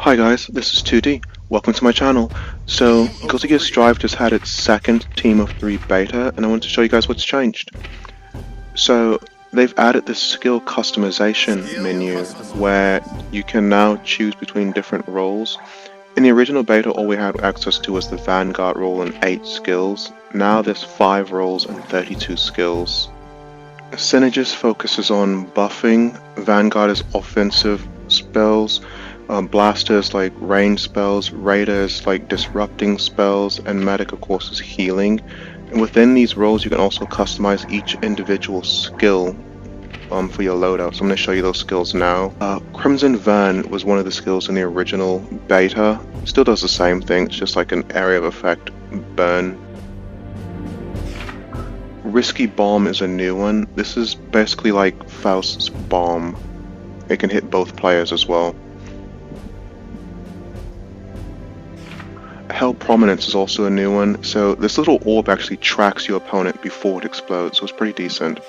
Hi guys, this is 2D. Welcome to my channel. So, Guilty Gear Strive just had its second Team of 3 beta, and I want to show you guys what's changed. So, they've added this skill customization menu, where you can now choose between different roles. In the original beta, all we had access to was the Vanguard role and 8 skills. Now there's 5 roles and 32 skills. Synergist focuses on buffing, Vanguard is offensive spells, blasters like range spells, raiders like disrupting spells, and medic of course is healing. And within these roles you can also customize each individual skill for your loadout. So I'm going to show you those skills now. Crimson Vern was one of the skills in the original beta. Still does the same thing, it's just like an area of effect burn. Risky Bomb is a new one. This is basically like Faust's bomb. It can hit both players as well. Hell Prominence is also a new one, so this little orb actually tracks your opponent before it explodes, so it's pretty decent.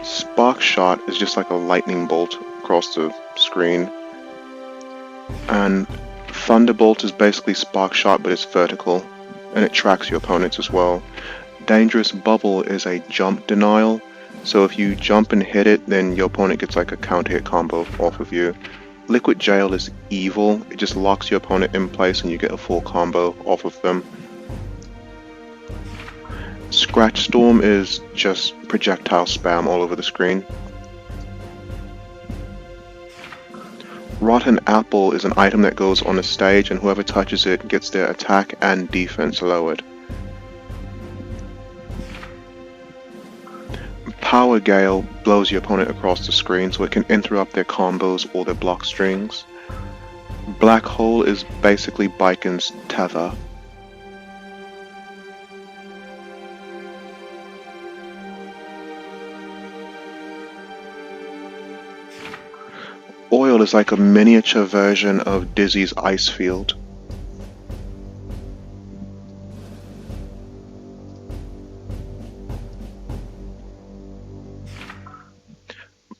Spark Shot is just like a lightning bolt across the screen. And Thunderbolt is basically Spark Shot, but it's vertical, and it tracks your opponents as well. Dangerous Bubble is a jump denial, so if you jump and hit it, then your opponent gets like a counter hit combo off of you. Liquid Jail is evil, it just locks your opponent in place and you get a full combo off of them. Scratch Storm is just projectile spam all over the screen. Rotten Apple is an item that goes on a stage and whoever touches it gets their attack and defense lowered. Power Gale blows your opponent across the screen so it can interrupt their combos or their block strings. Black Hole is basically Biken's Tether. Oil is like a miniature version of Dizzy's Ice Field.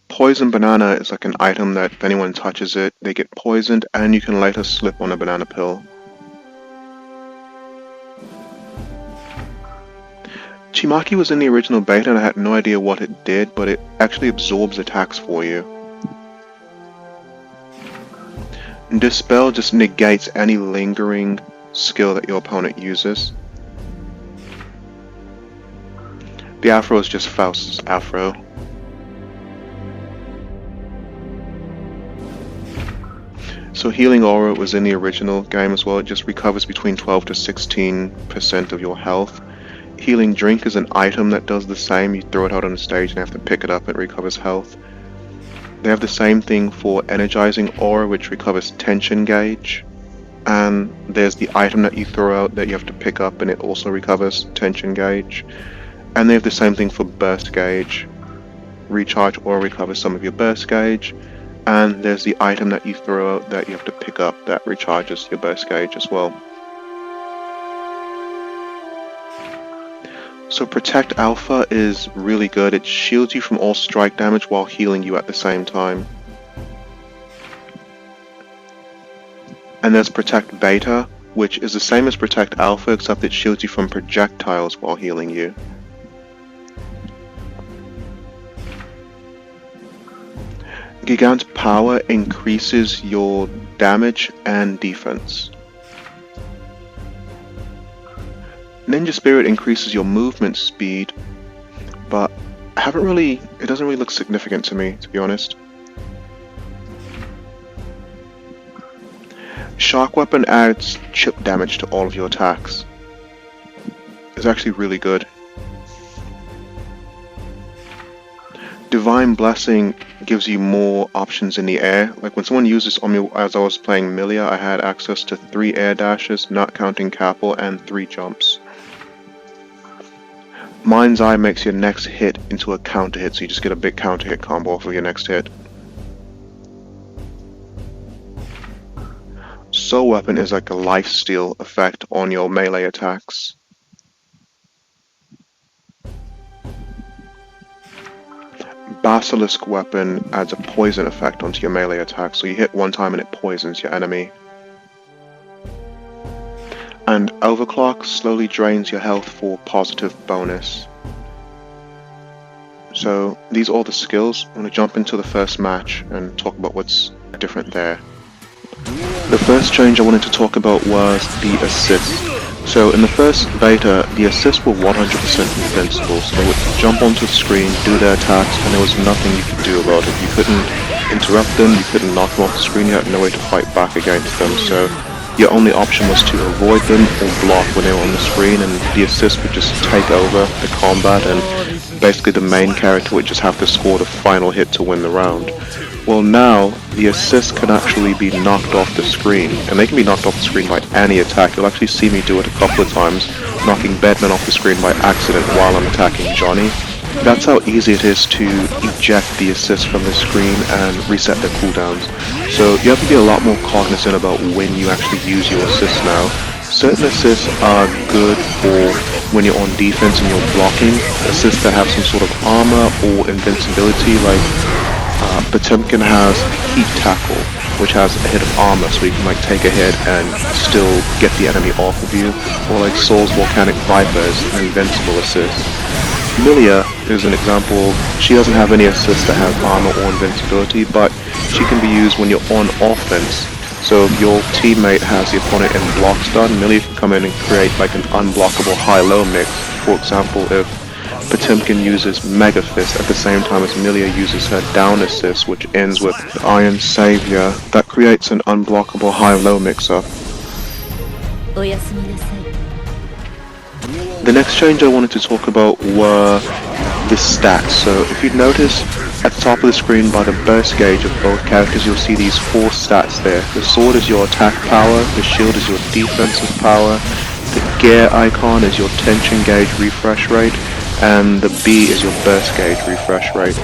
Poison Banana is like an item that if anyone touches it, they get poisoned and you can later slip on a banana pill. Chimaki was in the original beta and I had no idea what it did, but it actually absorbs attacks for you. Dispel just negates any lingering skill that your opponent uses. The Afro is just Faust's Afro. So Healing Aura was in the original game as well, it just recovers between 12 to 16% of your health. Healing Drink is an item that does the same, you throw it out on the stage and have to pick it up and it recovers health. They have the same thing for Energizing Aura, which recovers Tension Gauge. And there's the item that you throw out that you have to pick up and it also recovers Tension Gauge. And they have the same thing for Burst Gauge. Recharge Aura recovers some of your Burst Gauge. And there's the item that you throw out that you have to pick up that recharges your burst gauge as well. So Protect Alpha is really good, it shields you from all strike damage while healing you at the same time. And there's Protect Beta, which is the same as Protect Alpha except it shields you from projectiles while healing you. Gigant Power increases your damage and defense. Ninja Spirit increases your movement speed, but it doesn't really look significant to me, to be honest. Shark Weapon adds chip damage to all of your attacks. It's actually really good. Divine Blessing gives you more options in the air. Like when someone uses on me as I was playing Milia, I had access to 3 air dashes, not counting Capel, and 3 jumps. Mind's Eye makes your next hit into a counter hit, so you just get a big counter hit combo off of your next hit. Soul Weapon is like a lifesteal effect on your melee attacks. Basilisk weapon adds a poison effect onto your melee attack, so you hit one time and it poisons your enemy. And Overclock slowly drains your health for positive bonus. So these are all the skills. I'm going to jump into the first match and talk about what's different there. The first change I wanted to talk about was the assist. So in the first beta, the assists were 100% invincible, so they would jump onto the screen, do their attacks, and there was nothing you could do about it. You couldn't interrupt them, you couldn't knock them off the screen, you had no way to fight back against them, so your only option was to avoid them or block when they were on the screen, and the assist would just take over the combat, and basically the main character would just have to score the final hit to win the round. Well, now the assists can actually be knocked off the screen, and they can be knocked off the screen by any attack. You'll actually see me do it a couple of times, knocking Batman off the screen by accident while I'm attacking Johnny. That's how easy it is to eject the assist from the screen and reset their cooldowns. So you have to be a lot more cognizant about when you actually use your assists now. Certain assists are good for when you're on defense and you're blocking. Assists that have some sort of armor or invincibility, like Potemkin has Heat Tackle, which has a hit of armor, so you can like take a hit and still get the enemy off of you. Or like Soul's Volcanic Viper is an invincible assist. Milia is an example. She doesn't have any assists that have armor or invincibility, but she can be used when you're on offense. So if your teammate has the opponent in block stun, Milia can come in and create like an unblockable high-low mix. For example, if Potemkin uses Mega Fist at the same time as Milia uses her down assist, which ends with Iron Savior, that creates an unblockable high-low mix-up. The next change I wanted to talk about were the stats. So if you notice at the top of the screen by the burst gauge of both characters, you'll see these 4 stats there. The sword is your attack power, the shield is your defensive power, the gear icon is your tension gauge refresh rate, and the B is your burst gauge refresh rate.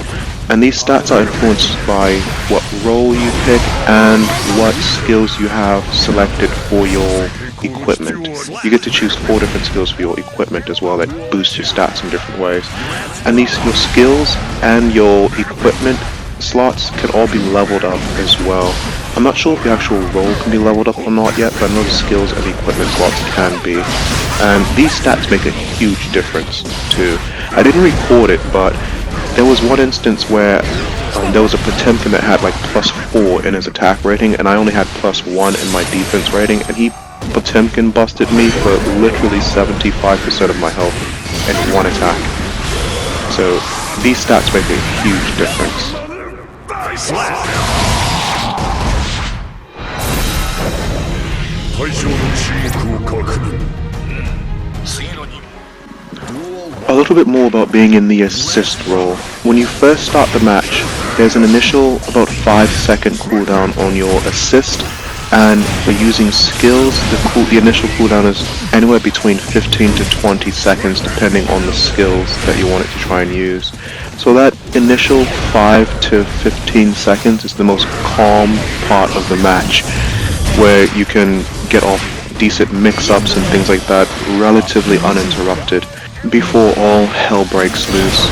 And these stats are influenced by what role you pick and what skills you have selected for your equipment. You get to choose 4 different skills for your equipment as well that boost your stats in different ways. And your skills and your equipment slots can all be leveled up as well. I'm not sure if the actual role can be leveled up or not yet, but I know the skills and the equipment slots can be. And these stats make a huge difference too. I didn't record it, but there was one instance where there was a Potemkin that had like +4 in his attack rating, and I only had +1 in my defense rating, and he Potemkin busted me for literally 75% of my health in one attack. So these stats make a huge difference. A little bit more about being in the assist role. When you first start the match, there's an initial about 5-second cooldown on your assist, and for using skills, the initial cooldown is anywhere between 15 to 20 seconds depending on the skills that you want it to try and use. So that initial 5 to 15 seconds is the most calm part of the match, where you can get off decent mix-ups and things like that relatively uninterrupted before all hell breaks loose.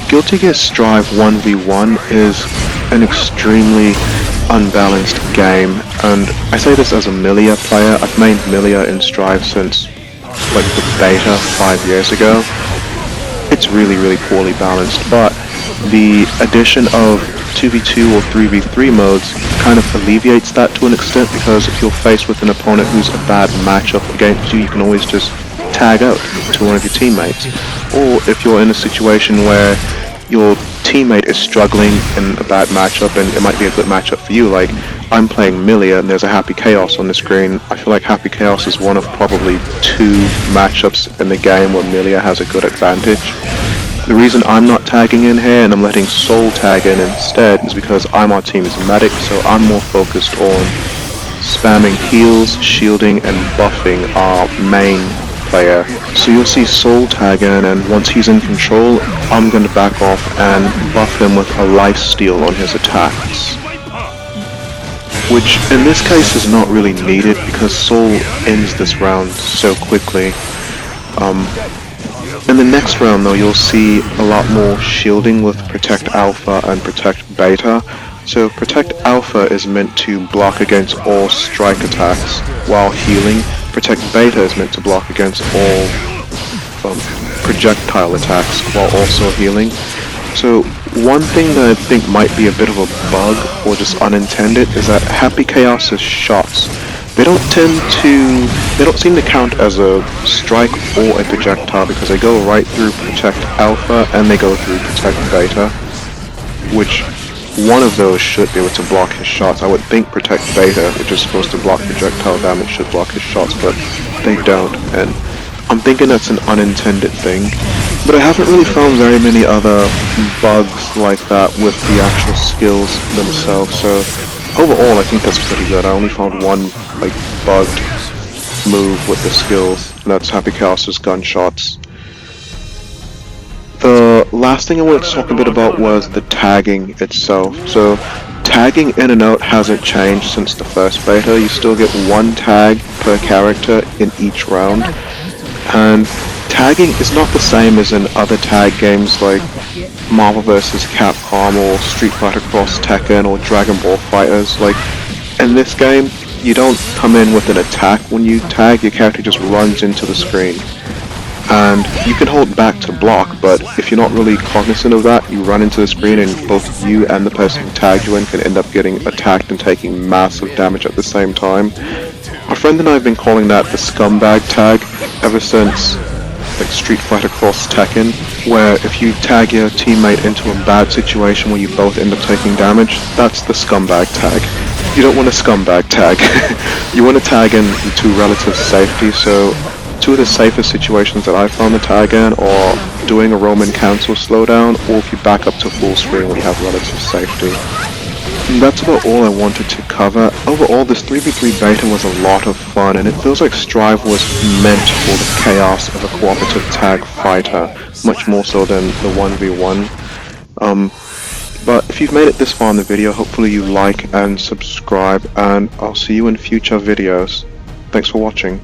Guilty Gear Strive 1v1 is an extremely unbalanced game, and I say this as a Milia player. I've mained Milia in Strive since like the beta 5 years ago. It's really poorly balanced, but the addition of 2v2 or 3v3 modes kind of alleviates that to an extent, because if you're faced with an opponent who's a bad matchup against you, you can always just tag out to one of your teammates. Or if you're in a situation where your teammate is struggling in a bad matchup and it might be a good matchup for you, like I'm playing Milia and there's a Happy Chaos on the screen, I feel like Happy Chaos is one of probably 2 matchups in the game where Milia has a good advantage. The reason I'm not tagging in here and I'm letting Soul tag in instead is because I'm our team's medic, so I'm more focused on spamming heals, shielding and buffing our main player. So you'll see Soul tag in, and once he's in control, I'm going to back off and buff him with a lifesteal on his attacks. Which in this case is not really needed because Soul ends this round so quickly. In the next round though, you'll see a lot more shielding with Protect Alpha and Protect Beta. So Protect Alpha is meant to block against all strike attacks while healing. Protect Beta is meant to block against all projectile attacks while also healing. So one thing that I think might be a bit of a bug or just unintended is that Happy Chaos's shots, they don't seem to count as a strike or a projectile because they go right through Protect Alpha and they go through Protect Beta, which one of those should be able to block his shots. I would think Protect Beta, which is supposed to block projectile damage, should block his shots, but they don't, and I'm thinking that's an unintended thing. But I haven't really found very many other bugs like that with the actual skills themselves, so overall I think that's pretty good. I only found one like bugged move with the skills, and that's Happy Chaos's gunshots. The last thing I wanted to talk a bit about was the tagging itself. So tagging in and out hasn't changed since the first beta. You still get one tag per character in each round, and tagging is not the same as in other tag games like Marvel vs. Capcom or Street Fighter Cross Tekken or Dragon Ball FighterZ. Like in this game, you don't come in with an attack when you tag, your character just runs into the screen. And you can hold back to block, but if you're not really cognizant of that, you run into the screen and both you and the person who tagged you in can end up getting attacked and taking massive damage at the same time. My friend and I have been calling that the scumbag tag ever since like Street Fighter Cross Tekken, where if you tag your teammate into a bad situation where you both end up taking damage, that's the scumbag tag. You don't want a scumbag tag. You want to tag in to relative safety, so two of the safest situations that I found the tag in are doing a Roman cancel slowdown, or if you back up to full screen when you have relative safety. And that's about all I wanted to cover. Overall, this 3v3 beta was a lot of fun, and it feels like Strive was meant for the chaos of a cooperative tag fighter, much more so than the 1v1. But if you've made it this far in the video, hopefully you like and subscribe, and I'll see you in future videos. Thanks for watching.